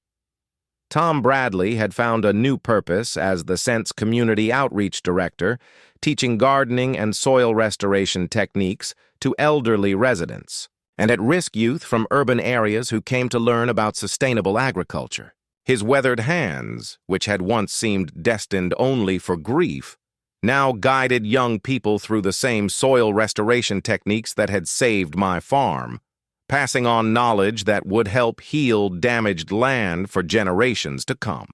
Tom Bradley had found a new purpose as the Scent's Community Outreach Director, teaching gardening and soil restoration techniques to elderly residents and at-risk youth from urban areas who came to learn about sustainable agriculture. His weathered hands, which had once seemed destined only for grief, now guided young people through the same soil restoration techniques that had saved my farm, passing on knowledge that would help heal damaged land for generations to come.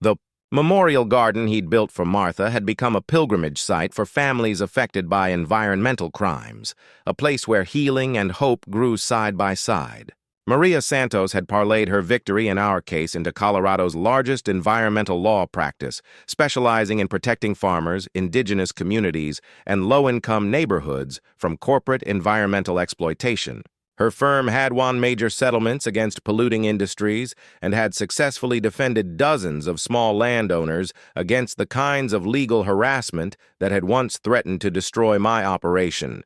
The memorial garden he'd built for Martha had become a pilgrimage site for families affected by environmental crimes, a place where healing and hope grew side by side. Maria Santos had parlayed her victory in our case into Colorado's largest environmental law practice, specializing in protecting farmers, indigenous communities, and low-income neighborhoods from corporate environmental exploitation. Her firm had won major settlements against polluting industries and had successfully defended dozens of small landowners against the kinds of legal harassment that had once threatened to destroy my operation.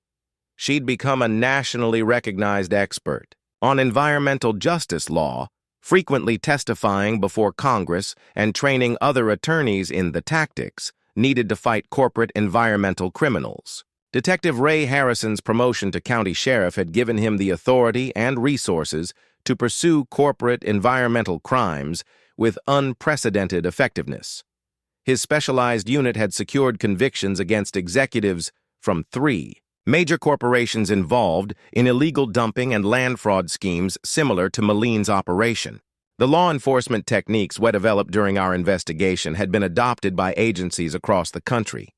She'd become a nationally recognized expert on environmental justice law, frequently testifying before Congress and training other attorneys in the tactics needed to fight corporate environmental criminals. Detective Ray Harrison's promotion to county sheriff had given him the authority and resources to pursue corporate environmental crimes with unprecedented effectiveness. His specialized unit had secured convictions against executives from 3 major corporations involved in illegal dumping and land fraud schemes similar to Maline's operation. The law enforcement techniques we developed during our investigation had been adopted by agencies across the country,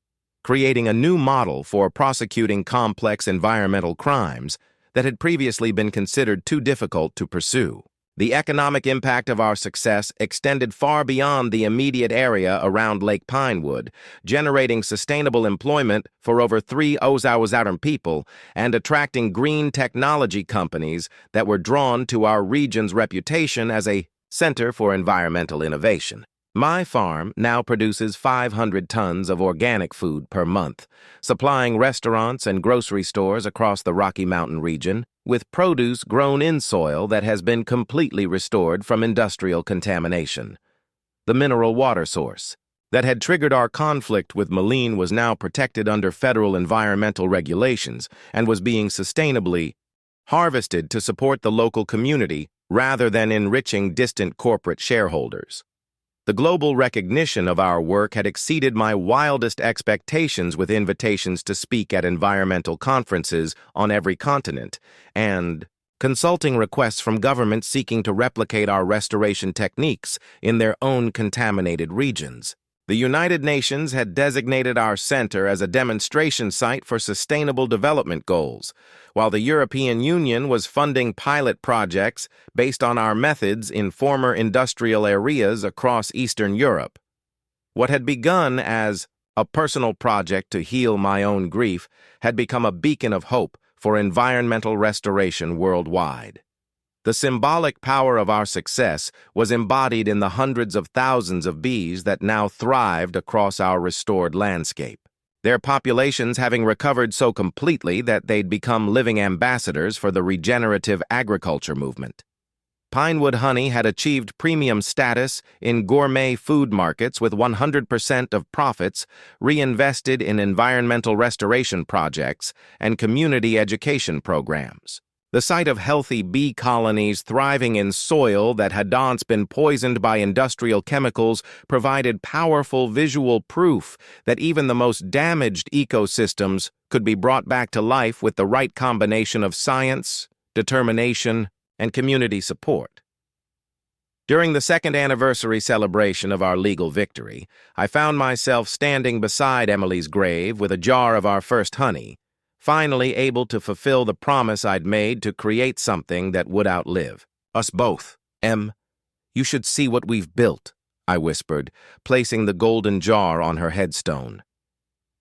creating a new model for prosecuting complex environmental crimes that had previously been considered too difficult to pursue. The economic impact of our success extended far beyond the immediate area around Lake Pinewood, generating sustainable employment for over 3,000 people and attracting green technology companies that were drawn to our region's reputation as a center for environmental innovation. My farm now produces 500 tons of organic food per month, supplying restaurants and grocery stores across the Rocky Mountain region with produce grown in soil that has been completely restored from industrial contamination. The mineral water source that had triggered our conflict with Maline was now protected under federal environmental regulations and was being sustainably harvested to support the local community rather than enriching distant corporate shareholders. The global recognition of our work had exceeded my wildest expectations, with invitations to speak at environmental conferences on every continent and consulting requests from governments seeking to replicate our restoration techniques in their own contaminated regions. The United Nations had designated our center as a demonstration site for sustainable development goals, while the European Union was funding pilot projects based on our methods in former industrial areas across Eastern Europe. What had begun as a personal project to heal my own grief had become a beacon of hope for environmental restoration worldwide. The symbolic power of our success was embodied in the hundreds of thousands of bees that now thrived across our restored landscape, their populations having recovered so completely that they'd become living ambassadors for the regenerative agriculture movement. Pinewood honey had achieved premium status in gourmet food markets, with 100% of profits reinvested in environmental restoration projects and community education programs. The sight of healthy bee colonies thriving in soil that had once been poisoned by industrial chemicals provided powerful visual proof that even the most damaged ecosystems could be brought back to life with the right combination of science, determination, and community support. During the second anniversary celebration of our legal victory, I found myself standing beside Emily's grave with a jar of our first honey, finally able to fulfill the promise I'd made to create something that would outlive us both. Em, you should see what we've built, I whispered, placing the golden jar on her headstone.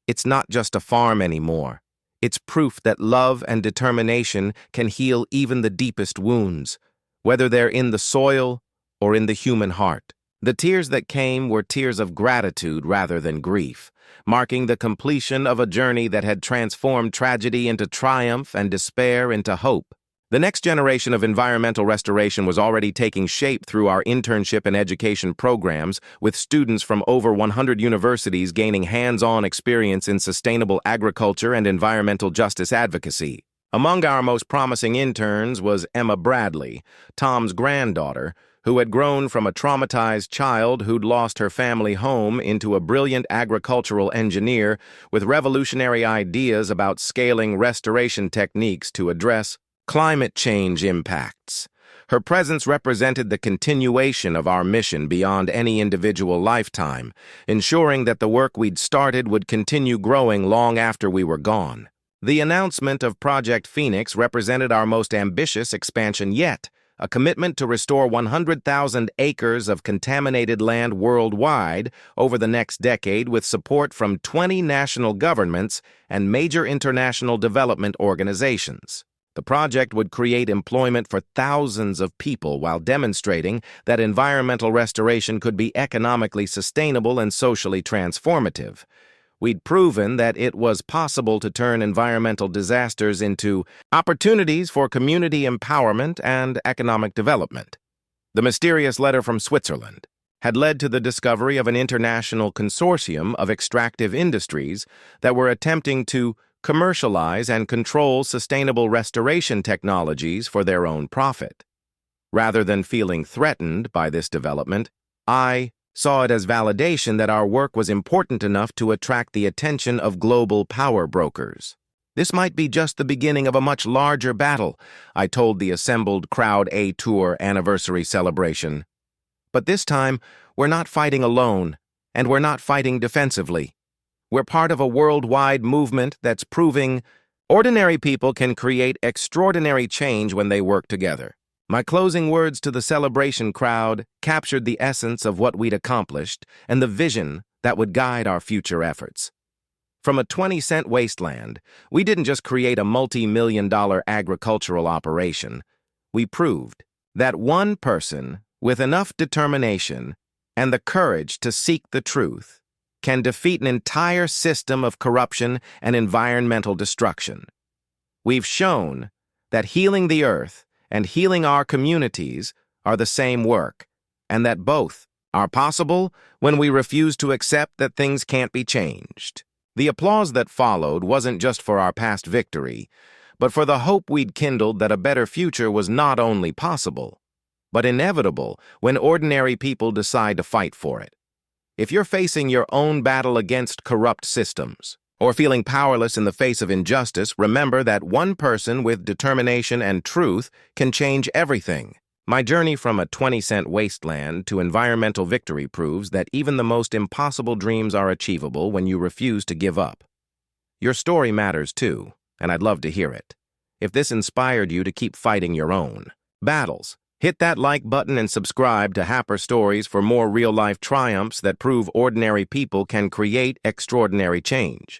It's not just a farm anymore. It's proof that love and determination can heal even the deepest wounds, whether they're in the soil or in the human heart. The tears that came were tears of gratitude rather than grief, marking the completion of a journey that had transformed tragedy into triumph and despair into hope. The next generation of environmental restoration was already taking shape through our internship and education programs, with students from over 100 universities gaining hands-on experience in sustainable agriculture and environmental justice advocacy. Among our most promising interns was Emma Bradley, Tom's granddaughter, who had grown from a traumatized child who'd lost her family home into a brilliant agricultural engineer with revolutionary ideas about scaling restoration techniques to address climate change impacts. Her presence represented the continuation of our mission beyond any individual lifetime, ensuring that the work we'd started would continue growing long after we were gone. The announcement of Project Phoenix represented our most ambitious expansion yet, a commitment to restore 100,000 acres of contaminated land worldwide over the next decade with support from 20 national governments and major international development organizations. The project would create employment for thousands of people while demonstrating that environmental restoration could be economically sustainable and socially transformative. We'd proven that it was possible to turn environmental disasters into opportunities for community empowerment and economic development. The mysterious letter from Switzerland had led to the discovery of an international consortium of extractive industries that were attempting to commercialize and control sustainable restoration technologies for their own profit. Rather than feeling threatened by this development, I saw it as validation that our work was important enough to attract the attention of global power brokers. This might be just the beginning of a much larger battle, I told the assembled crowd a tour anniversary celebration. But this time, we're not fighting alone, and we're not fighting defensively. We're part of a worldwide movement that's proving ordinary people can create extraordinary change when they work together. My closing words to the celebration crowd captured the essence of what we'd accomplished and the vision that would guide our future efforts. From a 20-cent wasteland, we didn't just create a multi-million-dollar agricultural operation. We proved that one person with enough determination and the courage to seek the truth can defeat an entire system of corruption and environmental destruction. We've shown that healing the earth and healing our communities are the same work, and that both are possible when we refuse to accept that things can't be changed. The applause that followed wasn't just for our past victory, but for the hope we'd kindled that a better future was not only possible, but inevitable when ordinary people decide to fight for it. If you're facing your own battle against corrupt systems, or feeling powerless in the face of injustice, remember that one person with determination and truth can change everything. My journey from a 20-cent wasteland to environmental victory proves that even the most impossible dreams are achievable when you refuse to give up. Your story matters too, and I'd love to hear it. If this inspired you to keep fighting your own battles, hit that like button and subscribe to Happer Stories for more real-life triumphs that prove ordinary people can create extraordinary change.